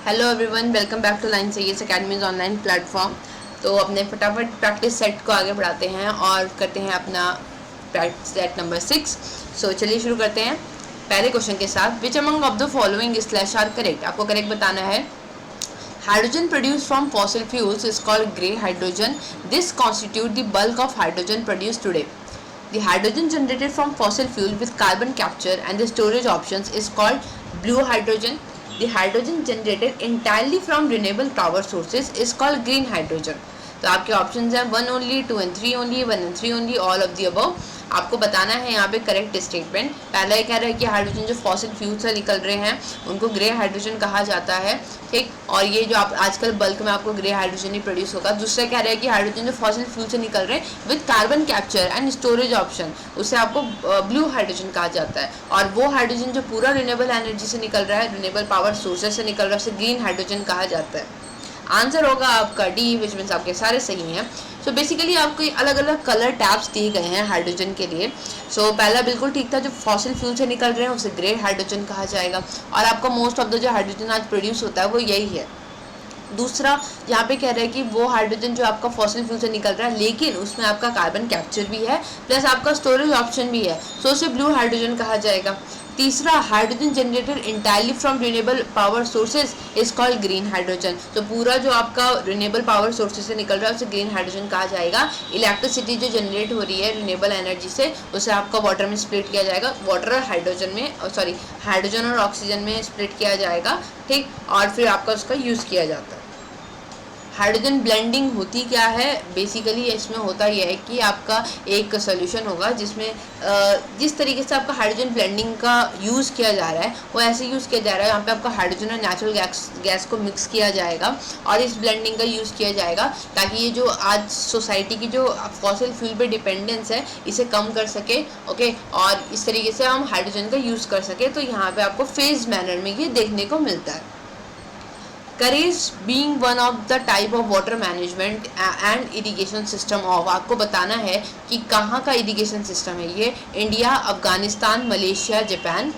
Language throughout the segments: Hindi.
Hello everyone, welcome back to line CS academies online platform. तो अपने फटाफट प्रैक्टिस सेट को आगे बढ़ाते हैं और करते हैं अपना प्रैक्टिस सेट नंबर 6। सो चलिए शुरू करते हैं पहले क्वेश्चन के साथ। Which among of the following slash are correct. आपको करेक्ट बताना है। Hydrogen produce from fossil fuels is called grey hydrogen. This constitute the bulk of hydrogen produce today. The hydrogen generated from fossil fuel with carbon capture and the storage options is called blue hydrogen. The hydrogen generated entirely from renewable power sources is called green hydrogen. तो आपके ऑप्शंस हैं 1 only, 2 and 3 only, 1 and 3 only, all of the above. आपको बताना है यहाँ पे करेक्ट स्टेटमेंट। पहला ये कह रहा है कि हाइड्रोजन जो फॉसिल फ्यूल से निकल रहे हैं उनको ग्रे हाइड्रोजन कहा जाता है, ठीक। और ये जो आप आजकल बल्क में आपको ग्रे हाइड्रोजन ही प्रोड्यूस होगा। दूसरा कह रहा है कि हाइड्रोजन जो फॉसिल फ्यूल से निकल रहे हैं with carbon capture and storage option, उसे आपको ब्लू हाइड्रोजन कहा जाता है। और वो हाइड्रोजन जो पूरा रिन्यूएबल एनर्जी से निकल रहा है, रिन्यूएबल पावर सोर्सेज से निकल रहा है, उसे ग्रीन हाइड्रोजन कहा जाता है। आंसर होगा आपका डी, विच मीन्स आपके सारे सही हैं। सो बेसिकली आपको अलग अलग कलर टैब्स दिए गए हैं हाइड्रोजन के लिए। सो पहला बिल्कुल ठीक था, जो फॉसिल फ्यूल से निकल रहे हैं उसे ग्रे हाइड्रोजन कहा जाएगा। और आपका मोस्ट ऑफ द जो हाइड्रोजन आज प्रोड्यूस होता है वो यही है। दूसरा यहाँ पे कह रहा है कि वो हाइड्रोजन जो आपका फॉसिल फ्यूल से निकल रहा है लेकिन उसमें आपका कार्बन कैप्चर भी है प्लस आपका स्टोरेज ऑप्शन भी है, सो उसे ब्लू हाइड्रोजन कहा जाएगा। तीसरा, hydrogen generated entirely from renewable power sources is called green hydrogen. तो पूरा जो आपका रिन्यूएबल पावर सोर्सेज से निकल रहा है उसे ग्रीन हाइड्रोजन कहा जाएगा। इलेक्ट्रिसिटी जो जनरेट हो रही है रिन्यूएबल एनर्जी से, उसे आपका वाटर में स्प्लिट किया जाएगा, वाटर और हाइड्रोजन में, सॉरी हाइड्रोजन और ऑक्सीजन में स्प्लिट किया जाएगा, ठीक। और फिर आपका उसका यूज़ किया जाता है। हाइड्रोजन ब्लेंडिंग होती क्या है, बेसिकली इसमें होता यह है कि आपका एक सोल्यूशन होगा जिसमें जिस तरीके से आपका हाइड्रोजन ब्लेंडिंग का यूज़ किया जा रहा है वो ऐसे यूज़ किया जा रहा है। यहाँ पे आपका हाइड्रोजन और नेचुरल गैस को मिक्स किया जाएगा और इस ब्लेंडिंग का यूज़ किया जाएगा ताकि ये जो आज सोसाइटी की जो फॉसिल फ्यूल पे डिपेंडेंस है इसे कम कर सके, ओके। और इस तरीके से हम हाइड्रोजन का यूज़ कर सके। तो यहाँ पर आपको फेज मैनर में ये देखने को मिलता है। करेज being one of the type of water management and irrigation system of. आपको बताना है कि कहाँ का इरिगेशन सिस्टम है ये, India, Afghanistan, Malaysia, Japan.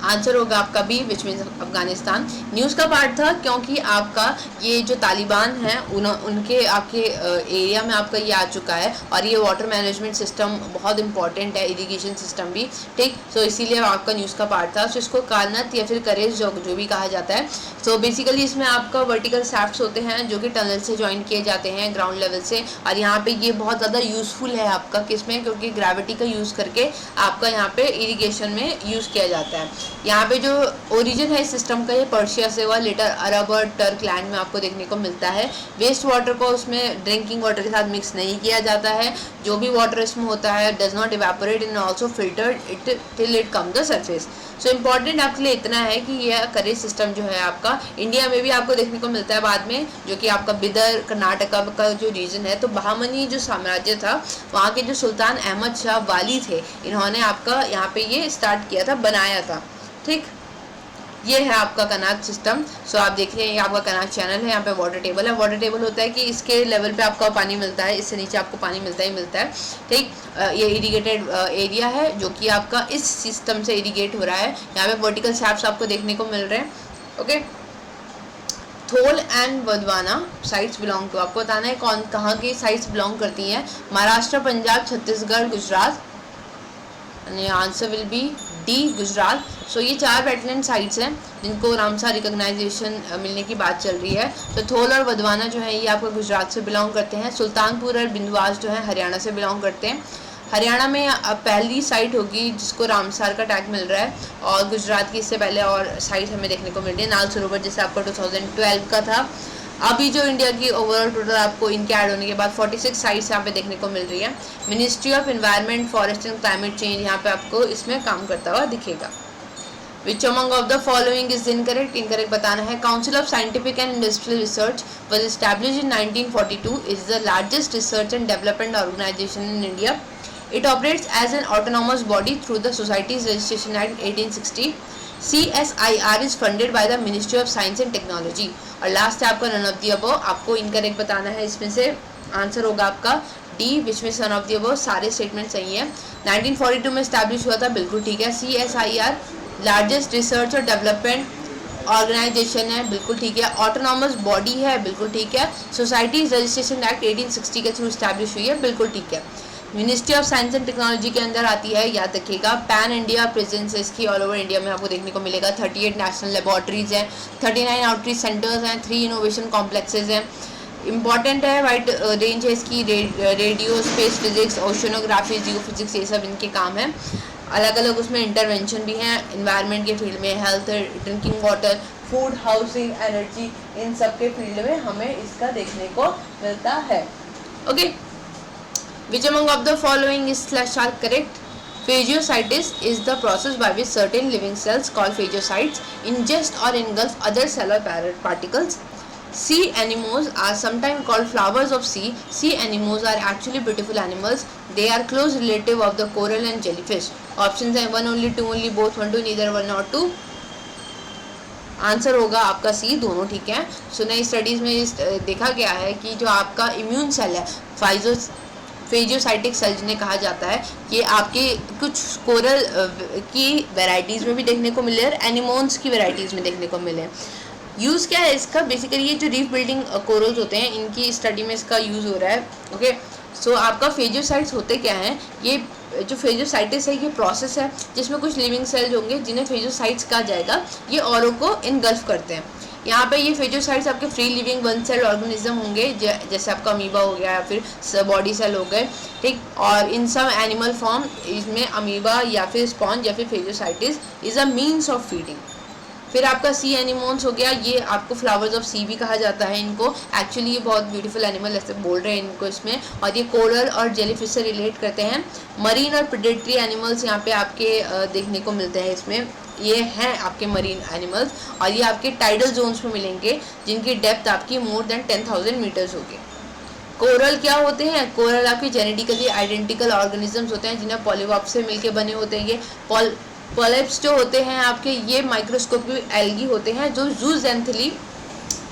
Answer होगा आपका B, which means Afghanistan. News का पार्ट था क्योंकि आपका ये जो तालिबान हैं उनके आपके एरिया में आपका ये आ चुका है और ये वाटर मैनेजमेंट सिस्टम बहुत इंपॉर्टेंट है, इरिगेशन सिस्टम भी, ठीक। सो इसीलिए आपका न्यूज़ का पार्ट था। सो इसको कालनत या फिर करेज जो भी कहा जाता है। सो बेसिकली इसमें आपका वर्टिकल शैफ्ट्स होते हैं जो कि टनल से ज्वाइन किए जाते हैं ग्राउंड लेवल से। और यहाँ पे ये बहुत ज़्यादा यूज़फुल है आपका किसमें, क्योंकि ग्रेविटी का यूज़ करके आपका यहाँ पे इरिगेशन में यूज़ किया जाता है। यहाँ पे जो ओरिजिन है इस सिस्टम का ये पर्शिया से हुआ, लेटर अरब और टर्क लैंड में आपको देखने को मिलता है। वेस्ट वाटर को उसमें ड्रिंकिंग वाटर के साथ मिक्स नहीं किया जाता है। जो भी वाटर इसमें होता है does not evaporate and also filtered it till it come the surface. So important आपके लिए इतना है कि यह करेज सिस्टम जो है आपका इंडिया में भी आपको देखने को मिलता है बाद में, जो कि आपका बिदर कर्नाटका का जो रीजन है। तो बहामनी जो साम्राज्य था वहाँ के जो सुल्तान अहमद शाह वाली थे, इन्होंने आपका यहाँ पे ये स्टार्ट किया था, बनाया था, ठीक। ये है आपका कनाक सिस्टम। सो आप देख रहे हैं ये आपका कनाक चैनल है। यहाँ पे वाटर टेबल है। वाटर टेबल होता है कि इसके लेवल पे आपका पानी मिलता है, इससे नीचे आपको पानी मिलता ही मिलता है, ठीक। ये इरिगेटेड एरिया है जो कि आपका इस सिस्टम से इरिगेट हो रहा है। यहाँ पे वर्टिकल शैफ्ट्स आपको देखने को मिल रहे हैं, okay. Thol and Wadhwana sites belong to. आपको बताना है कौन कहाँ की साइट्स बिलोंग करती हैं। Maharashtra, Punjab, Chhattisgarh, Gujarat. Answer will be D, Gujarat. So ये 4 वेटलैंड साइट्स हैं जिनको रामसर रिकॉग्नाइजेशन मिलने की बात चल रही है। तो थोल और वधवाना जो है ये आपको गुजरात से बिलोंग करते हैं। सुल्तानपुर और बिंदवास जो है हरियाणा से बिलोंग करते हैं। हरियाणा में पहली साइट होगी जिसको रामसर का टैग मिल रहा है और गुजरात की इससे पहले और साइट हमें देखने को मिल रही है। नाल सरोवर जैसे आपको 2012 का था। अभी जो इंडिया की ओवरऑल टोटल आपको इनके ऐड होने के बाद 46 साइट्स यहाँ पे देखने को मिल रही है। Ministry of environment, forest and climate change यहाँ पे आपको इसमें काम करता हुआ दिखेगा। Which among of the following is incorrect? Incorrect बताना है। Council of Scientific and Industrial Research was established in 1942. It is the largest research and development organization in India. It operates as an autonomous body through the Societies Registration Act 1860. CSIR is funded by the Ministry of Science and Technology. और लास्ट है आपका none of the above। आपको इनकरेक्ट बताना है। इसमें से आंसर होगा आपका डी, विच में none of the above। सारे स्टेटमेंट सही है। 1942 में स्टैब्लिश हुआ था, बिल्कुल ठीक है। CSIR लार्जेस्ट रिसर्च और डेवलपमेंट ऑर्गेनाइजेशन है, बिल्कुल ठीक है। ऑटोनॉमस बॉडी है, बिल्कुल ठीक है। सोसाइटीज रजिस्ट्रेशन एक्ट 1860 के थ्रू स्टैब्लिश हुई है, बिल्कुल ठीक है। Ministry of science and technology के अंदर आती है, याद रखिएगा। पैन इंडिया प्रेजेंस है इसकी, ऑल ओवर इंडिया में आपको देखने को मिलेगा। 38 नेशनल लेबॉर्ट्रीज हैं, 39 आउटरीच सेंटर्स हैं, 3 इनोवेशन कॉम्प्लेक्सेज हैं। इंपॉर्टेंट है, वाइड रेंज है इसकी, रेडियो, स्पेस फिजिक्स, ओशनोग्राफी, जियो फिजिक्स, ये सब इनके काम है। अलग अलग उसमें इंटरवेंशन भी हैं एनवायरनमेंट के फील्ड में, health, drinking water, food, housing, energy, इन सब के फील्ड में हमें इसका देखने को मिलता है। Okay, which among of the following is / are correct? Phagocytis is the process by which certain living cells called phagocytes ingest or engulf other cellular particles. Sea anemones are sometimes called flowers of sea. Sea anemones are actually beautiful animals. They are close relative of the coral and jellyfish. Options हैं 1 only, 2 only, both 1 2, neither 1 or 2. Answer होगा आपका सी, दोनों ठीक है। सो नई स्टडीज़ में देखा गया है कि जो आपका इम्यून सेल है, फेजियोसाइटिक सेल जिन्हें कहा जाता है, ये आपके कुछ कोरल की वैरायटीज़ में भी देखने को मिले और एनिमोन्स की वैरायटीज़ में देखने को मिले। यूज़ क्या है इसका? बेसिकली ये जो रीफ बिल्डिंग कोरल्स होते हैं, इनकी स्टडी में इसका यूज़ हो रहा है। ओके, सो आपका फेजियोसाइट्स होते क्या हैं? ये जो फेजियोसाइटिस है ये प्रोसेस है जिसमें कुछ लिविंग सेल्स होंगे जिन्हें फेजियोसाइट्स कहा जाएगा, ये औरों को इनगल्फ करते हैं। यहाँ पे ये फेजियोसाइट्स आपके free living one cell organism होंगे, जैसे आपका अमीबा हो गया या फिर बॉडी सेल हो गए, ठीक। और इन सब एनिमल फॉर्म इसमें अमीबा या फिर स्पॉन्ज या फिर phagocytosis is a means of feeding. फिर आपका सी एनिमोन्स हो गया, ये आपको फ्लावर्स ऑफ सी भी कहा जाता है इनको। एक्चुअली ये बहुत ब्यूटीफुल एनिमल ऐसे बोल रहे हैं इनको इसमें, और ये कोरल और जेलीफिश से रिलेट करते हैं। मरीन और प्रेडेटरी एनिमल्स यहाँ पे आपके देखने को मिलते हैं इसमें, ये हैं आपके मरीन एनिमल्स, और ये आपके टाइडल जोन्स में मिलेंगे जिनकी डेप्थ आपकी मोर देन 10,000 मीटर्स होगी। कोरल क्या होते हैं? कोरल आपके जेनेटिकली आइडेंटिकल ऑर्गेनिजम्स होते हैं जिन्हें पॉलीवॉप से मिलके बने होते हैं। ये पॉलिप्स जो होते हैं आपके, ये माइक्रोस्कोपिक एल्गी होते हैं जो जूजेंथली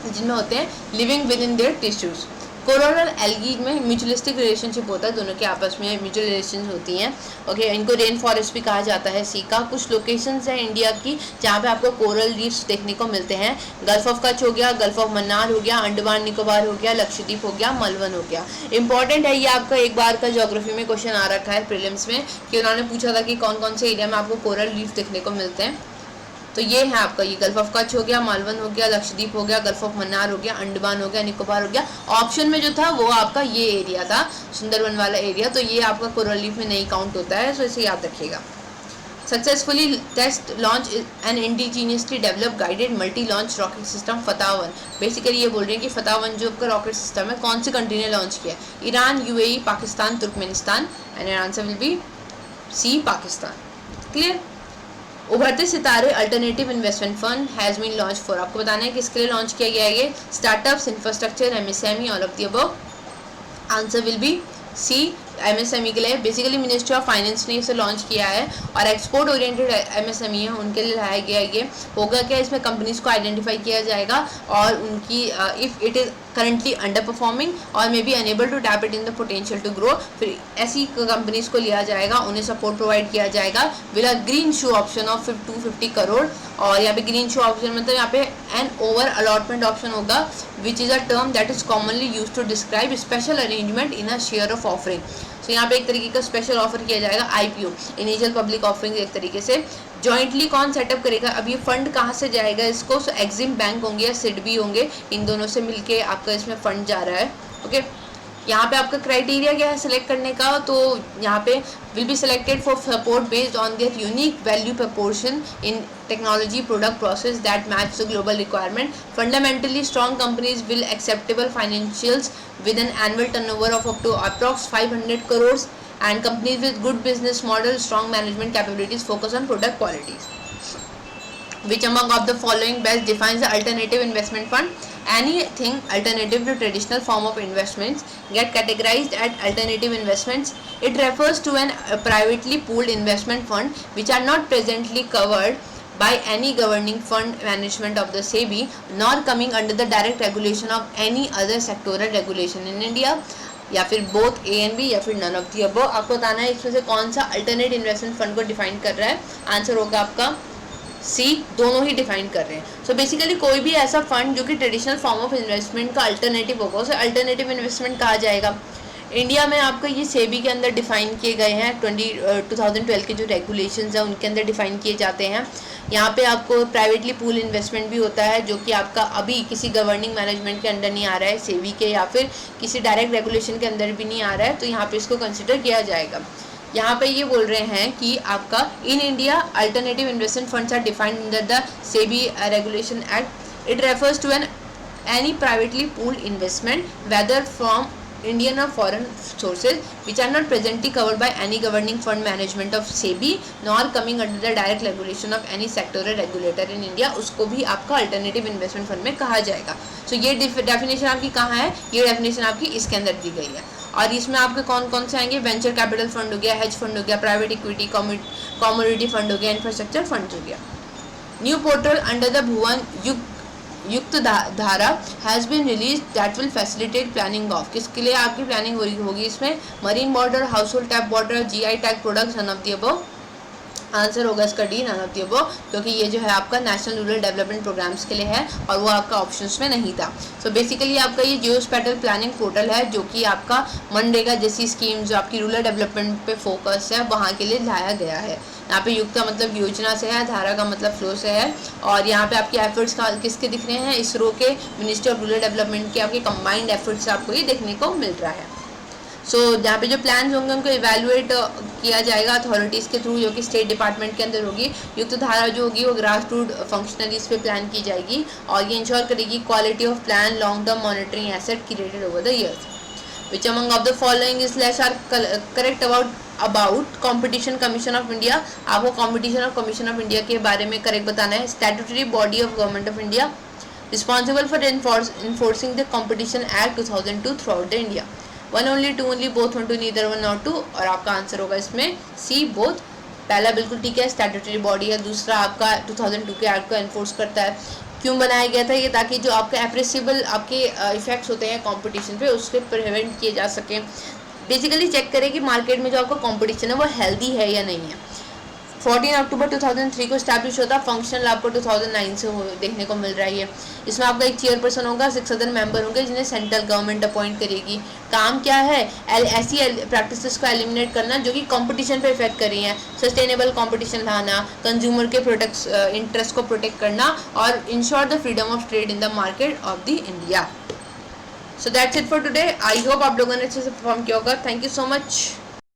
जिनमें होते हैं living with in their tissues. Coral और एल्गी में म्यूचुअलिस्टिक रिलेशनशिप होता है, दोनों के आपस में म्यूचुअल रिलेशन होती हैं। ओके, इनको रेन फॉरेस्ट भी कहा जाता है सी का। कुछ लोकेशंस हैं इंडिया की जहाँ पे आपको कोरल रीफ्स देखने को मिलते हैं। गल्फ ऑफ कच्छ हो गया, गल्फ ऑफ मन्नार हो गया, अंडमान निकोबार हो गया, लक्षद्वीप हो गया, मलवन हो गया। इंपॉर्टेंट है, ये आपका एक बार का ज्योग्राफी में क्वेश्चन आ रखा है प्रीलिम्स में कि उन्होंने पूछा था कि कौन कौन से एरिया में आपको कोरल रीफ देखने को मिलते हैं। तो ये है आपका, ये गल्फ ऑफ कच्छ हो गया, मालवन हो गया, लक्षद्वीप हो गया, गल्फ ऑफ मन्नार हो गया, अंडमान हो गया, निकोबार हो गया। ऑप्शन में जो था वो आपका ये एरिया था, सुंदरवन वाला एरिया, तो ये आपका कोरल रीफ में नहीं काउंट होता है, तो इसे याद रखिएगा। Successfully test launch an indigenously develop guided multi launch rocket system फतह-1। बेसिकली ये बोल रहे हैं कि फतह-1 जो आपका रॉकेट सिस्टम है कौन सी कंट्री ने लॉन्च किया? Iran, UAE, Pakistan, Turkmenistan, and answer will be C, Pakistan. Clear? Ubharte Sitare alternative investment fund has been launch for, आपको बताना है कि इसके लिए लॉन्च किया गया है ये startups, infrastructure, MSME, all of the above. Answer will be C, MSME के लिए। बेसिकली मिनिस्ट्री ऑफ फाइनेंस ने इसे लॉन्च किया है और एक्सपोर्ट ओरिएंटेड एमएसएमई है उनके लिए लाया गया ये। होगा क्या, इसमें कंपनीज को आइडेंटिफाई किया जाएगा और उनकी if it is currently under performing और may be enable to tap it in the potential to grow, फिर ऐसी कंपनीज को लिया जाएगा, उन्हें सपोर्ट प्रोवाइड किया जाएगा with a green shoe option of 250 crore. और यहाँ पे ग्रीन शू ऑप्शन मतलब यहाँ पे एन ओवर अलॉटमेंट ऑप्शन होगा which is a term that is commonly use to describe special arrangement in a share of offering. तो यहाँ पे एक तरीके का स्पेशल ऑफर किया जाएगा, आईपीओ, इनिशियल पब्लिक ऑफरिंग एक तरीके से। जॉइंटली कौन सेटअप करेगा? अब ये फंड कहाँ से जाएगा इसको? सो एग्जिम बैंक होंगे या सिडबी होंगे, इन दोनों से मिलके आपका इसमें फंड जा रहा है। ओके, यहाँ पे आपका क्राइटेरिया क्या है सिलेक्ट करने का? तो यहाँ पे will be selected for support based on their unique value proportion in technology product process that match the global requirement. Fundamentally strong companies will acceptable financials with an annual turnover of up to approx 500 crore and companies with good business model, strong management capabilities, focus on product qualities. Which among of the following best defines the alternative investment fund? Anything alternative to traditional form of investments get categorized as alternative investments. It refers to an privately pooled investment fund which are not presently covered by any governing fund management of the SEBI nor coming under the direct regulation of any other sectoral regulation in India. या फिर बोथ ए एंड बी या फिर नन ऑफ दी अबव। आपको बताना है इसमें से कौन सा अल्टरनेट इन्वेस्टमेंट फंड को डिफाइन कर रहा है। आंसर होगा आपका सी दोनों ही डिफाइन कर रहे हैं। सो बेसिकली कोई भी ऐसा फंड जो कि ट्रेडिशनल फॉर्म ऑफ इन्वेस्टमेंट का अल्टरनेटिव होगा उसे अल्टरनेटिव इन्वेस्टमेंट कहा जाएगा। इंडिया में आपका ये सेबी के अंदर डिफाइन किए गए हैं 2012 के जो रेगुलेशंस हैं उनके अंदर डिफाइन किए जाते हैं। यहाँ पे आपको प्राइवेटली पूल इन्वेस्टमेंट भी होता है जो कि आपका अभी किसी गवर्निंग मैनेजमेंट के अंडर नहीं आ रहा है, सेबी के या फिर किसी डायरेक्ट रेगुलेशन के अंदर भी नहीं आ रहा है, तो यहाँ पे इसको कंसिडर किया जाएगा। यहाँ पे ये बोल रहे हैं कि आपका in India alternative investment funds are defined under the SEBI regulation act. It refers to any privately pooled investment whether from Indian or foreign sources which are not presently covered by any governing fund management of SEBI nor coming under the direct regulation of any sectoral regulator in India, उसको भी आपका अल्टरनेटिव इन्वेस्टमेंट फंड में कहा जाएगा। सो ये डेफिनेशन आपकी कहाँ है, ये डेफिनेशन आपकी इसके अंदर दी गई है। और इसमें आपके कौन कौन से आएंगे, वेंचर कैपिटल फंड हो गया, हेज फंड हो गया, प्राइवेट इक्विटी कमोडिटी फंड हो गया, इंफ्रास्ट्रक्चर फंड हो गया। New portal under the Bhuvan Yukt Dhara has been release that will facilitate planning of, किसके लिए आपकी प्लानिंग होगी इसमें, marine water, household tap water, GI tag products, none of the above. आंसर होगा इसका D, none of the above, क्योंकि ये जो है आपका नेशनल रूरल डेवलपमेंट प्रोग्राम्स के लिए है और वो आपका ऑप्शंस में नहीं था। सो बेसिकली आपका ये जियोस्पैटियल प्लानिंग पोर्टल है जो कि आपका मनरेगा जैसी स्कीम जो आपकी रूरल डेवलपमेंट पे फोकस है वहाँ के लिए लाया गया है। यहाँ पे युक्त का मतलब योजना से है, धारा का मतलब फ्लो से है, और यहाँ पे आपके एफर्ट्स का किसके दिख रहे हैं, इसरो के, मिनिस्ट्री ऑफ रूरल डेवलपमेंट के आपके कंबाइंड एफर्ट्स से आपको ये देखने को मिल रहा है। सो यहाँ पे जो प्लान्स होंगे उनको इवैल्यूएट किया जाएगा अथॉरिटीज़ के थ्रू जो कि स्टेट डिपार्टमेंट के अंदर होगी। युक्त धारा जो होगी वो ग्रास रूट फंक्शनलीज पे प्लान की जाएगी और ये इंश्योर करेगी quality of plan long term monitoring asset created over the years. Which among of the following is less are correct about Competition Commission of India? आपको Competition और Commission of India के बारे में करेक्ट बताना है। Statutory body of Government of India responsible for enforcing the Competition Act 2002 throughout the India. One only, two only, both one, two, neither one, not two, और आपका आंसर होगा इसमें सी बोथ। पहला बिल्कुल ठीक है, स्टैट्यूटरी बॉडी है, दूसरा आपका 2002 के एक्ट को एनफोर्स करता है। क्यों बनाया गया था ये, ताकि जो आपके एप्रेसिबल आपके इफेक्ट्स होते हैं कंपटीशन पे उसके प्रिवेंट किए जा सकें। बेसिकली चेक करें कि मार्केट में जो आपका कंपटीशन है वो हेल्दी है या नहीं है। 14 अक्टूबर 2003 को स्टैब्लिश होता, फंक्शनल आपको 2009 से देखने को मिल रहा है। इसमें आपका एक चेयरपर्सन होगा, 6 अदर मेंबर होंगे जिन्हें सेंट्रल गवर्नमेंट अपॉइंट करेगी। काम क्या है, ऐसी प्रैक्टिसेस को एलिमिनेट करना जो कि कंपटीशन पे इफेक्ट कर रही हैं, सस्टेनेबल कंपटीशन लाना, कंज्यूमर के प्रोटेक्ट इंटरेस्ट को प्रोटेक्ट करना और ensure the freedom of trade in the market of the India. So that's it for today. I hope आप लोगों ने अच्छे से परफॉर्म किया होगा। Thank you so much.